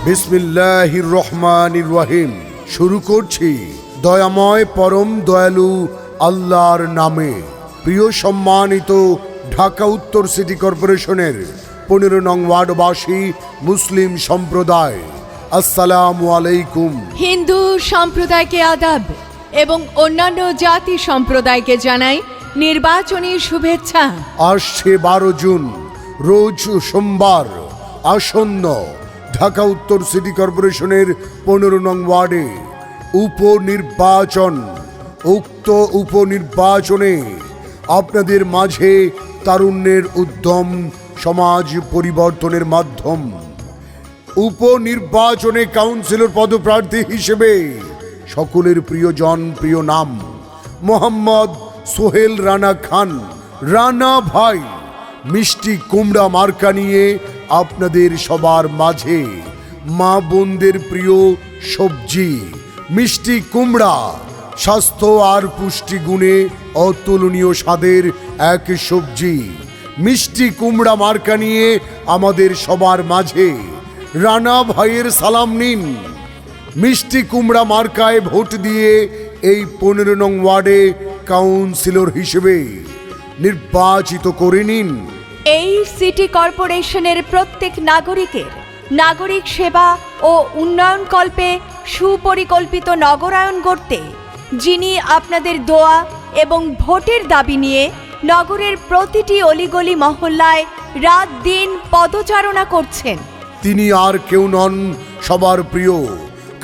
বিসমিল্লাহির রহমানির রহিম। শুরু করছি দয়াময় পরম দয়ালু আল্লাহর নামে। প্রিয় সম্মানিত ঢাকা উত্তর সিটি কর্পোরেশনের 15 নং ওয়ার্ডবাসী মুসলিম সম্প্রদায়, আসসালামু আলাইকুম। হিন্দু সম্প্রদায়কে আদাব এবং অন্যান্য জাতি সম্প্রদায়কে জানাই নির্বাচনী শুভেচ্ছা। আসছে 12 জুন রোজ সোমবার আসন্ন ঢাকা উত্তর সিটি কর্পোরেশনের 15 নং ওয়ার্ডে উপনির্বাচন। উক্ত উপনির্বাচনে আপনাদের মাঝে তারুণ্যের উদ্যম সমাজ পরিবর্তনের মাধ্যম। উপনির্বাচনে কাউন্সিলর পদপ্রার্থী হিসেবে সকলের প্রিয়জন, প্রিয় নাম মোহাম্মদ সোহেল রানা খান, রানা ভাই। মিষ্টি কুমড়া মার্কা নিয়ে আপনাদের সবার মাঝে মা বোনদের প্রিয় সবজি মিষ্টি কুমড়া, স্বাস্থ্য আর পুষ্টি গুণে অতুলনীয় স্বাদের এক সবজি মিষ্টি কুমড়া মার্কা নিয়ে আমাদের সবার মাঝে রানা ভাইয়ের সালাম নিন। মিষ্টি কুমড়া মার্কায় ভোট দিয়ে এই 15 নং ওয়ার্ডে কাউন্সিলর হিসেবে নির্বাচিত করে নিন। এই সিটি কর্পোরেশনের প্রত্যেক নাগরিকের নাগরিক সেবা ও উন্নয়ন কল্পে সুপরিকল্পিত নগরায়ন গড়তে যিনি আপনাদের দোয়া এবং ভোটের দাবি নিয়ে নগরের প্রতিটি অলিগলি মহল্লায় রাত দিন পদচারণা করছেন, তিনি আর কেউ নন, সবার প্রিয়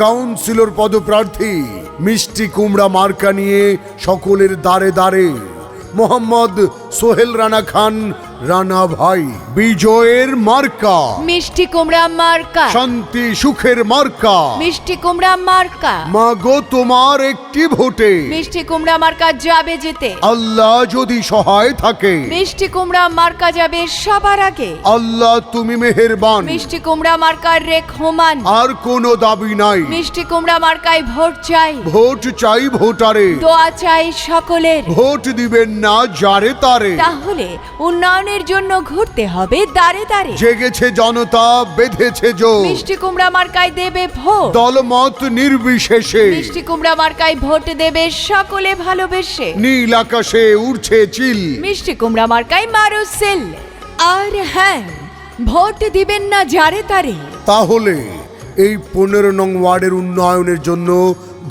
কাউন্সিলর পদপ্রার্থী মিষ্টি কুমড়া মার্কা নিয়ে সকলের দ্বারে দ্বারে মোহাম্মদ সোহেল রানা খান, রানা ভাই। বিজয়ের মার্কা মিষ্টি কুমড়া মার্কা, শান্তি সুখের মার্কা। মিষ্টি কুমড়া মার্কা, মাগো তোমার একটি ভোটে মিষ্টি কুমড়া মার্কা যাবে যেতে। আল্লাহ যদি সহায় থাকে, মিষ্টি কুমড়া মার্কা যাবে সবার আগে। আল্লাহ তুমি মেহেরবান, মিষ্টি কুমড়া মার্কার রেখমান। আর কোনো দাবি নাই। মিষ্টি কুমড়া মার্কায় ভোট চাই, ভোট চাই ভোটারে, দোয়া চাই সকলের। ভোট দিবেন না যারে তারে। তাহলে উন্নয়নের জন্য ঘুরতে হবে দাঁড়ে দাঁড়ে। জেগেছে জনতা, বেঁধেছে জোর, মিষ্টি কুমড়া মার্কায় দেবে ভোট, দলমত নির্বিশেষে। মিষ্টি কুমড়া মার্কায় ভোট দেবে সকলে ভালোবেসে। নীল আকাশে উড়ছে চিল, মিষ্টি কুমড়া মার্কায় মারো সেল। আর হ্যাঁ, ভোট দিবেন না যারে তারে। তাহলে এই 15 নং ওয়ার্ডের উন্নয়নের জন্য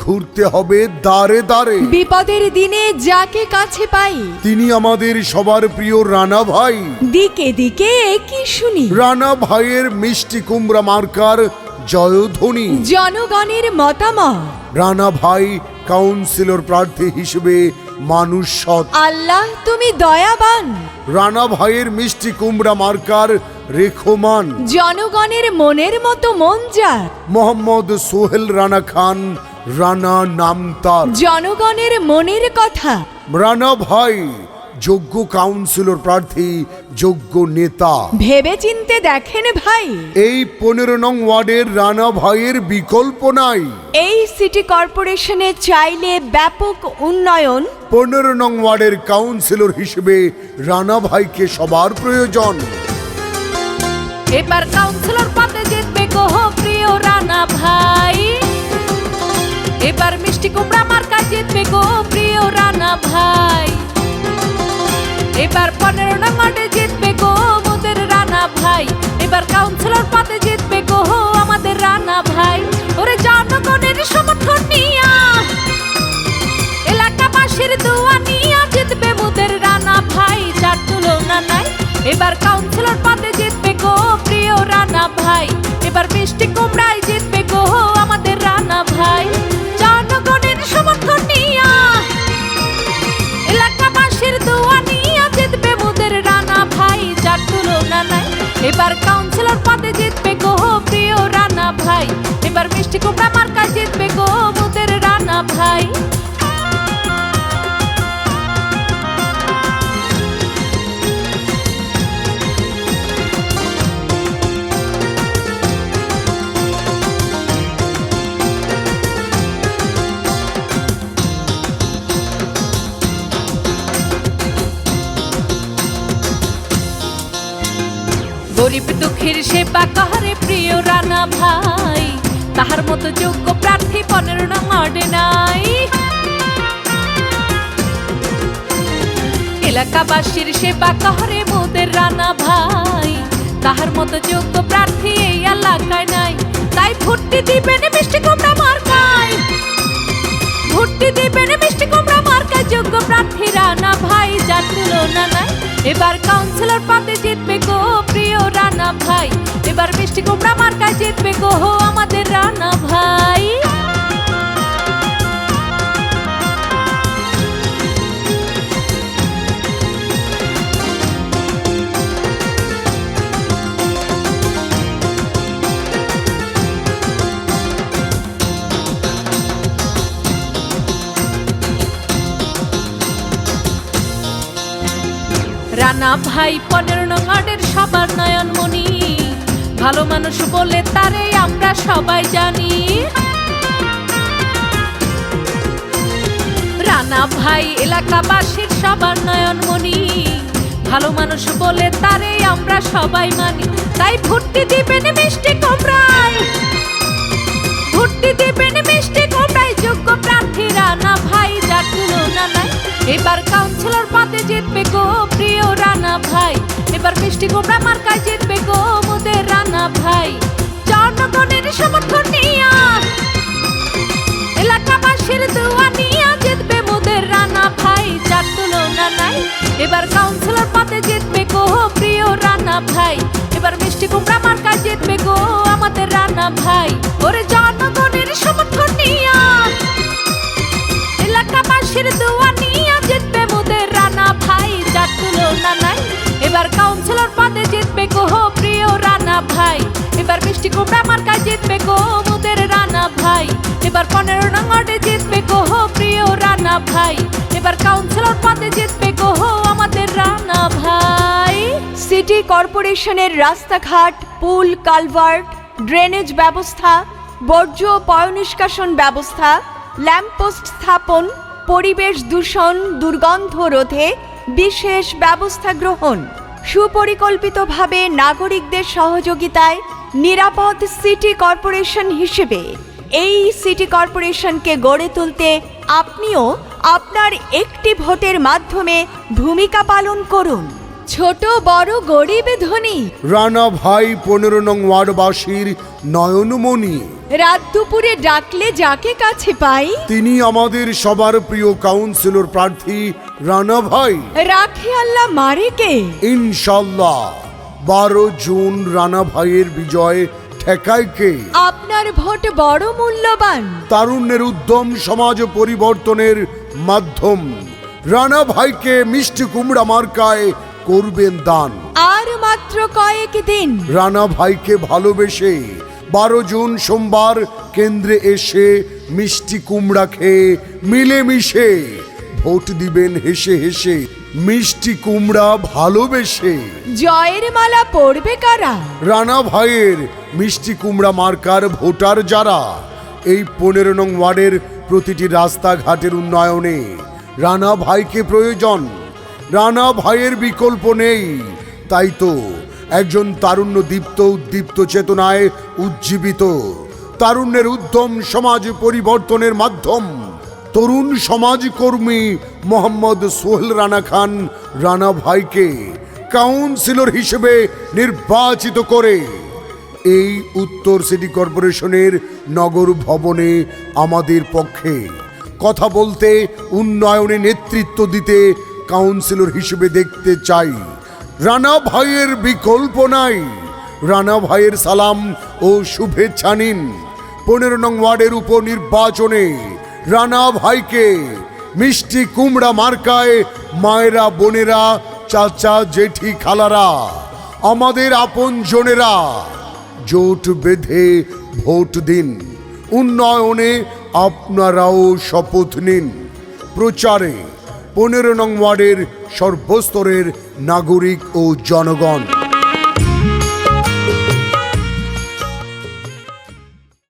ঘুরতে হবে দাঁড়ে দাঁড়ে। বিপদের দিনে যাকে কাছে পাই তিনি আমাদের সবার প্রিয় রানা ভাই। দিকে দিকে একই শুনি, রানা ভাইয়ের মিষ্টি কুমড়া মার্কার জয়ধ্বনি। জনগণের মতামত। রানা ভাই কাউন্সিলর প্রার্থী হিসেবে মানুষ সৎ। আল্লাহ তুমি দয়াবান। রানা ভাইয়ের মিষ্টি কুমড়া মার্কার রেখমান। জনগণের মনের মতো মন যার। মোহাম্মদ সোহেল রানা খান, রানা নাম তার। জনগণের মনের কথা। রানা ভাই যোগ্য কাউন্সিলর প্রার্থী, যোগ্য নেতা। ভেবে চিনতে দেখেন ভাই, এই 15 নং ওয়ার্ডের রানা ভাইয়ের বিকল্প নাই। এই সিটি কর্পোরেশনে চাইলে ব্যাপক উন্নয়ন। 15 নং ওয়ার্ডের কাউন্সিলর হিসেবে রানা ভাইকে সবার প্রয়োজন। এবার কাউন্সিলর পদে জিতবে গো প্রিয় রানা ভাই। এবার মিষ্টি কুমড়া মার্কা জিতবে গো প্রিয় রানা ভাই। এবার 15 নং ওয়ার্ডে জিতবে গো মোদের রানা ভাই। এবার কাউন্সিলর পদে জিতবে গো আমাদের রানা ভাই। ওরে জনগণের সমর্থন নিয়া, এলাকাবাসীর দোয়া নিয়া জিতবে মোদের রানা ভাই, যার তুলনা নাই। এবার কাউন্সিলর পদে জিতবে গো প্রিয় রানা ভাই। এবার মিষ্টি কুমড়ায় জিতবে গো আমাদের রানা ভাই। জনগণের সমর্থন নিয়া, এলাকাবাসীর দোয়া নিয়া জিতবে মোদের রানা ভাই, যার তুলনা নাই। এবার কাউন্সিলর পদে জিতবে গো প্রিয় রানা ভাই। এবার মিষ্টি কুমড়া মার্কা জিতবে গো মোদের রানা ভাই। গরিব দুঃখীর সেবা করে প্রিয় রানা ভাই। মতো যোগ্য প্রার্থী 15 নং ওয়ার্ডে নাই। এলাকাবাসীর সেবা করে মোদের রানা ভাই, তাহার মতো যোগ্য প্রার্থী এই এলাকায় নাই। তাই ভোটটি দিবেন মিষ্টি কুমড়া মার্কায়, ভোটটি দিবেন মিষ্টি কুমড়া মার্কায়, যোগ্য প্রার্থী রানা ভাই, যার তুলনা নাই। এবার কাউন্সিলর পদে জিতবে গো প্রিয় রানা ভাই, এবার মিষ্টি কুমড়া মার্কায় জিতবে গো আমাদের রানা ভাই। রানা ভাই 15 নং ওয়ার্ডের সবার নয়নমণি, ভালো মানুষ বলে তারে আমরা সবাই জানি। রানা ভাই এলাকাবাসীর সবার নয়নমণি, ভালো মানুষ বলে তারে আমরা সবাই মানি। তাই ভোটটি দিবেন মিষ্টি কুমড়ায়, ভোটটি দিবেন মিষ্টি কুমড়ায়, যোগ্য প্রার্থী রানা ভাই, যার তুলনা নাই। এবার কাউন্সিলর পদে জিতবে গো প্রিয় রানা ভাই, এবার মিষ্টি কুমড়া মার্কায় জিতবে গো মোদের রানা ভাই। জনগণের সমর্থন নিয়া, এলাকাবাসীর দোয়া নিয়া জিতবে মোদের রানা ভাই, যার তুলনা নাই। এবার কাউন্সিলর পদে জিতবে গো প্রিয় রানা ভাই, এবার মিষ্টি কুমড়া মার্কায় জিতবে গো আমাদের রানা ভাই। ওরে জনগণের সমর্থন নিয়া, এলাকাবাসীর দোয়া নিয়া জিতবে মোদের রানা ভাই, যার তুলনা নাই। এবার কাউন্সিলর পদে জিতবে গো প্রিয় রানা ভাই, এবার মিষ্টি কুমড়া মার্কায় জিতবে গো মোদের রানা ভাই, এবার 15 নং ওয়ার্ডে জিতবে গো প্রিয় রানা ভাই, এবার কাউন্সিলর পদে জিতবে গো আমাদের রানা ভাই। সিটি কর্পোরেশনের রাস্তাঘাট, পুল, কালভার্ট, ড্রেনেজ ব্যবস্থা, বর্জ্য পয়ঃনিষ্কাশন ব্যবস্থা, ল্যাম্পপোস্ট স্থাপন, পরিবেশ দূষণ দুর্গন্ধ রোধে বিশেষ ব্যবস্থা গ্রহণ, সুপরিকল্পিতভাবে নাগরিকদের সহযোগিতায় নিরাপদ সিটি কর্পোরেশন হিসেবে এই সিটি কর্পোরেশনকে গড়ে তুলতে আপনিও আপনার একটি ভোটের মাধ্যমে ভূমিকা পালন করুন। ছোট বড় গরিব ধনী, রানা ভাই 15 নং ওয়ার্ডবাসীর নয়নমণি, রাত দুপুরে ডাকলে যাকে কাছে পাই, তিনি আমাদের সবার প্রিয় কাউন্সিলর প্রার্থী রানা ভাই। রাখে আল্লাহ মারে কে, ইনশাল্লাহ 12 জুন রানা ভাইয়ের বিজয় ঠেকায় কে। আপনার ভোট বড় মূল্যবান, তারুণ্যের উদ্যম সমাজ পরিবর্তনের মাধ্যম। রানা ভাইকে মিষ্টি কুমড়া মার্কায় করবেন দান। আর মাত্র কয়েক দিন। রানা ভাইকে ভালোবেসে 12 জুন সোমবার কেন্দ্রে এসে মিষ্টি কুমড়া খেয়ে মিলেমিশে ভোট দিবেন হেসে হেসে, মিষ্টি কুমড়া ভালোবেসে। জয়ের মালা পড়বে কারা, রানা ভাইয়ের মিষ্টি কুমড়া মার্কার ভোটার যারা। এই 15 নং ওয়ার্ডের প্রতিটি রাস্তাঘাটের উন্নয়নে রানা ভাইকে প্রয়োজন, রানা ভাইয়ের বিকল্প নেই। তাই তো একজন তারুণ্য দীপ্ত উদ্দীপ্ত চেতনায় উজ্জীবিত, তারুণ্যের উদ্যম সমাজ পরিবর্তনের মাধ্যম, তরুণ সমাজকর্মী মোহাম্মদ সোহেল রানা খান রানা ভাইকে কাউন্সিলর হিসেবে নির্বাচিত করে এই উত্তর সিটি কর্পোরেশনের নগর ভবনে আমাদের পক্ষে কথা বলতে, উন্নয়নে নেতৃত্ব দিতে কাউন্সিলর হিসেবে দেখতে চাই। রানা ভাইয়ের বিকল্প নাই। রানা ভাইয়ের সালাম ও শুভেচ্ছা নিন। 15 নং ওয়ার্ডের উপনির্বাচনে রানা ভাইকে মিষ্টি কুমড়া মার্কায় মায়েরা, বোনেরা, চাচা, জেঠি, খালারা, আমাদের আপন জনেরা জোট বেঁধে ভোট দিন। উন্নয়নে আপনারাও শপথ নিন। প্রচারে 15 নং ওয়ার্ডের সর্বস্তরের নাগরিক ও জনগণ।